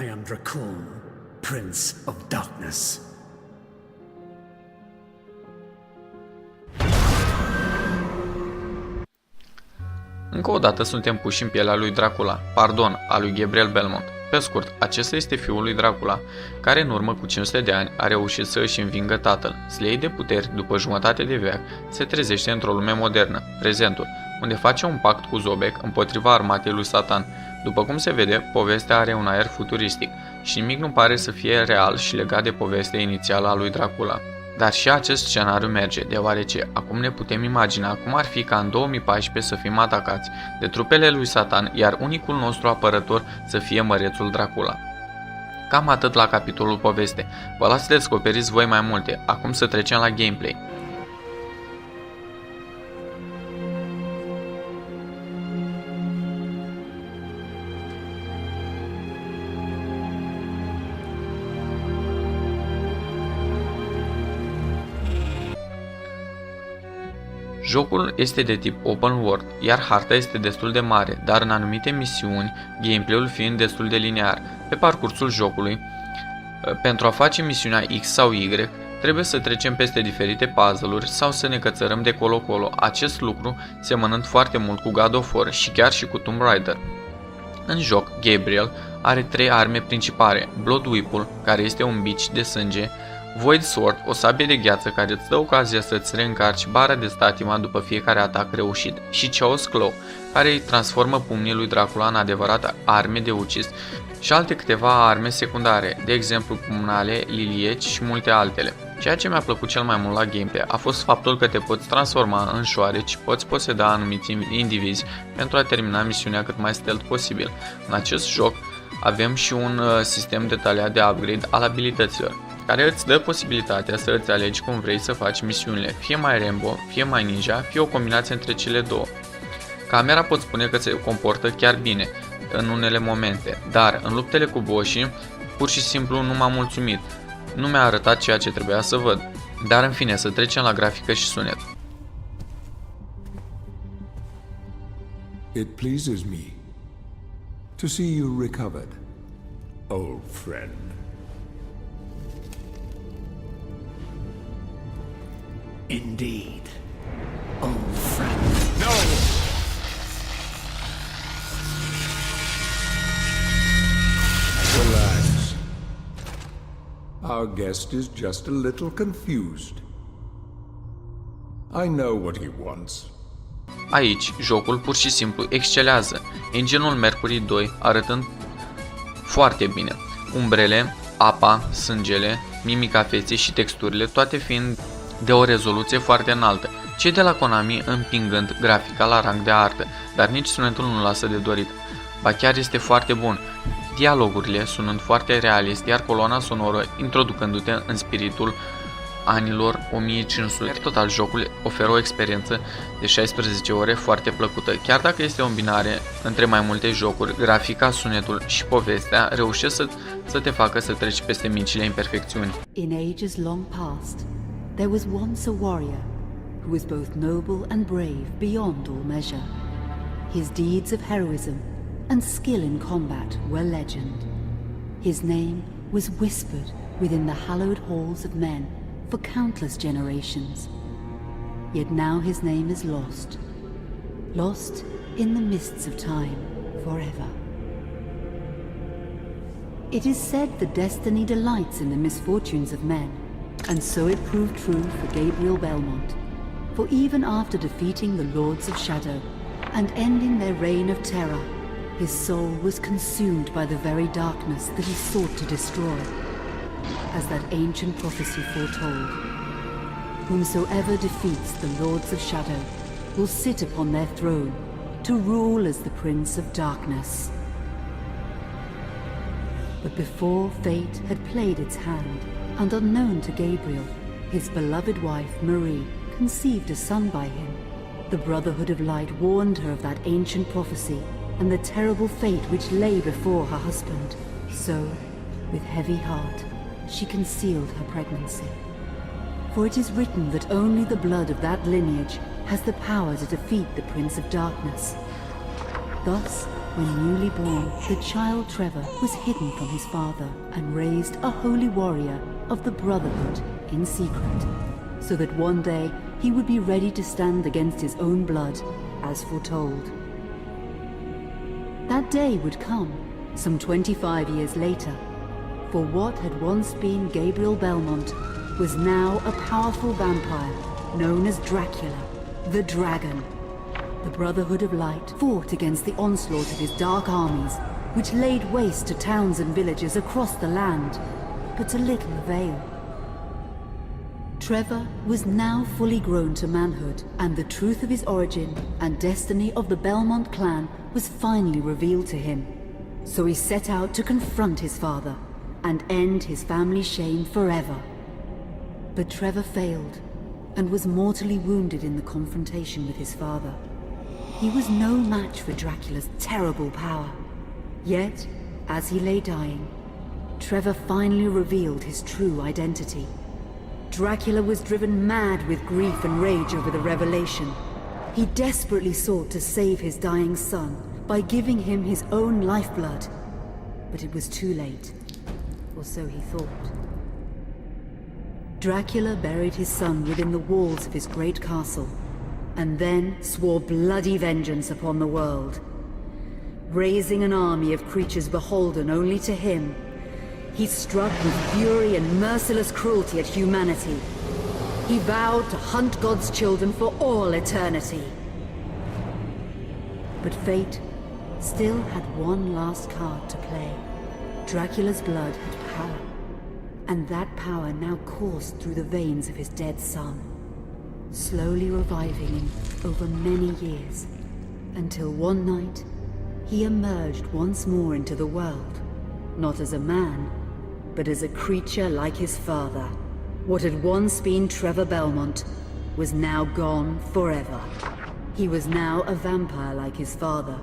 I am Dracul, Prince of Darkness. Încă o dată suntem puși în pielea lui Dracula, a lui Gabriel Belmont. Pe scurt, acesta este fiul lui Dracula, care în urmă cu 500 de ani a reușit să își învingă tatăl. Slei de puteri, după jumătate de veac, se trezește într-o lume modernă, prezentul, unde face un pact cu Zobek împotriva armatei lui Satan. După cum se vede, povestea are un aer futuristic și nimic nu pare să fie real și legat de povestea inițială a lui Dracula. Dar și acest scenariu merge, deoarece acum ne putem imagina cum ar fi ca în 2014 să fim atacați de trupele lui Satan, iar unicul nostru apărător să fie mărețul Dracula. Cam atât la capitolul poveste. Vă las să descoperiți voi mai multe. Acum să trecem la gameplay. Jocul este de tip open world, iar harta este destul de mare, dar în anumite misiuni, gameplay-ul fiind destul de linear. Pe parcursul jocului, pentru a face misiunea X sau Y, trebuie să trecem peste diferite puzzle-uri sau să ne cățărăm de colo-colo, acest lucru semănând foarte mult cu God of War și chiar și cu Tomb Raider. În joc, Gabriel are 3 arme principale, Blood Whip-ul, care este un bici de sânge, Void Sword, o sabie de gheață care îți dă ocazia să-ți reîncarci bara de statima după fiecare atac reușit, și Chaos Claw, care îi transformă pumnii lui Dracula în adevărate arme de ucis, și alte câteva arme secundare, de exemplu pumnale, lilieci și multe altele. Ceea ce mi-a plăcut cel mai mult la gameplay a fost faptul că te poți transforma în șoareci și poți poseda anumiți indivizi pentru a termina misiunea cât mai stealth posibil. În acest joc avem și un sistem detaliat de upgrade al abilităților, care îți dă posibilitatea să îți alegi cum vrei să faci misiunile, fie mai Rambo, fie mai ninja, fie o combinație între cele două. Camera pot spune că se comportă chiar bine în unele momente, dar în luptele cu boșii pur și simplu nu m-a mulțumit, nu mi-a arătat ceea ce trebuia să văd. Dar în fine, să trecem la grafică și sunet. It pleases me to see you recovered, old friend. Indeed, old friend. No! Relax. Our guest is just a little confused. I know what he wants. Aici, jocul pur și simplu excelează, engine-ul Mercury 2 arătând foarte bine, umbrele, apa, sângele, mimica feței și texturile, toate fiind de o rezoluție foarte înaltă, cei de la Konami împingând grafica la rang de artă, dar nici sunetul nu lasă de dorit. Ba chiar este foarte bun, dialogurile sunând foarte realist, iar coloana sonoră introducându-te în spiritul anilor 1500. Per total, jocul oferă o experiență de 16 ore foarte plăcută. Chiar dacă este o îmbinare între mai multe jocuri, grafica, sunetul și povestea reușesc să te facă să treci peste micile imperfecțiuni. In ages long past, there was once a warrior who was both noble and brave beyond all measure. His deeds of heroism and skill in combat were legend. His name was whispered within the hallowed halls of men for countless generations. Yet now his name is lost. Lost in the mists of time forever. It is said that destiny delights in the misfortunes of men, and so it proved true for Gabriel Belmont. For even after defeating the Lords of Shadow and ending their reign of terror, his soul was consumed by the very darkness that he sought to destroy. As that ancient prophecy foretold, whomsoever defeats the Lords of Shadow will sit upon their throne to rule as the Prince of Darkness. But before fate had played its hand, and unknown to Gabriel, his beloved wife Marie conceived a son by him. The Brotherhood of Light warned her of that ancient prophecy and the terrible fate which lay before her husband. So, with heavy heart, she concealed her pregnancy. For it is written that only the blood of that lineage has the power to defeat the Prince of Darkness. Thus, When newly born, the child Trevor was hidden from his father and raised a holy warrior of the Brotherhood in secret, so that one day he would be ready to stand against his own blood, as foretold. That day would come, some 25 years later, for what had once been Gabriel Belmont was now a powerful vampire known as Dracula, the Dragon. The Brotherhood of Light fought against the onslaught of his dark armies, which laid waste to towns and villages across the land, but to little avail. Trevor was now fully grown to manhood, and the truth of his origin and destiny of the Belmont clan was finally revealed to him. So he set out to confront his father and end his family's shame forever. But Trevor failed and was mortally wounded in the confrontation with his father. He was no match for Dracula's terrible power. Yet, as he lay dying, Trevor finally revealed his true identity. Dracula was driven mad with grief and rage over the revelation. He desperately sought to save his dying son by giving him his own lifeblood. But it was too late, or so he thought. Dracula buried his son within the walls of his great castle, and then swore bloody vengeance upon the world. Raising an army of creatures beholden only to him, he struck with fury and merciless cruelty at humanity. He vowed to hunt God's children for all eternity. But fate still had one last card to play. Dracula's blood had power, and that power now coursed through the veins of his dead son, slowly reviving him over many years, until one night he emerged once more into the world, not as a man, but as a creature like his father. What had once been Trevor Belmont was now gone forever. He was now a vampire like his father.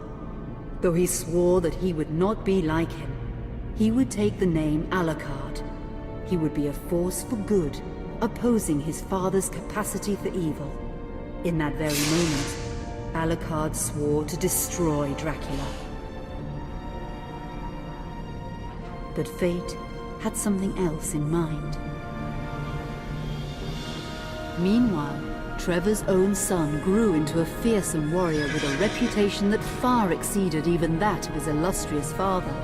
Though he swore that he would not be like him, he would take the name Alucard. He would be a force for good, opposing his father's capacity for evil. In that very moment, Alucard swore to destroy Dracula. But fate had something else in mind. Meanwhile, Trevor's own son grew into a fearsome warrior with a reputation that far exceeded even that of his illustrious father.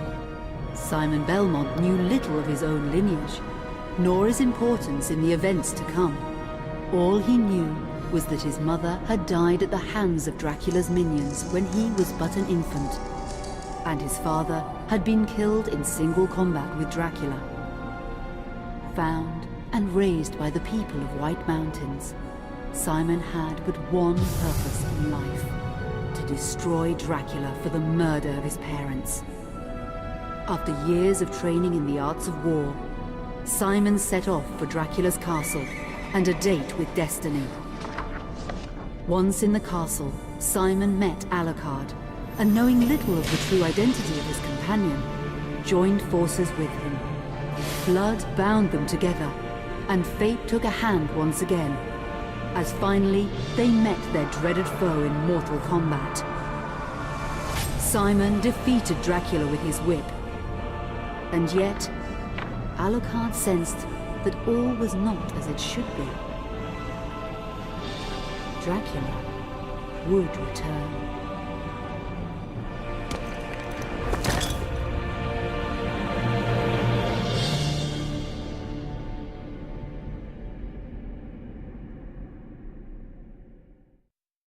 Simon Belmont knew little of his own lineage, nor his importance in the events to come. All he knew was that his mother had died at the hands of Dracula's minions when he was but an infant, and his father had been killed in single combat with Dracula. Found and raised by the people of White Mountains, Simon had but one purpose in life: to destroy Dracula for the murder of his parents. After years of training in the arts of war, Simon set off for Dracula's castle and a date with destiny. Once in the castle, Simon met Alucard, and knowing little of the true identity of his companion, joined forces with him. Blood bound them together, and fate took a hand once again, as finally they met their dreaded foe in mortal combat. Simon defeated Dracula with his whip, and yet Alucard sensed that all was not as it should be. Dracula would return.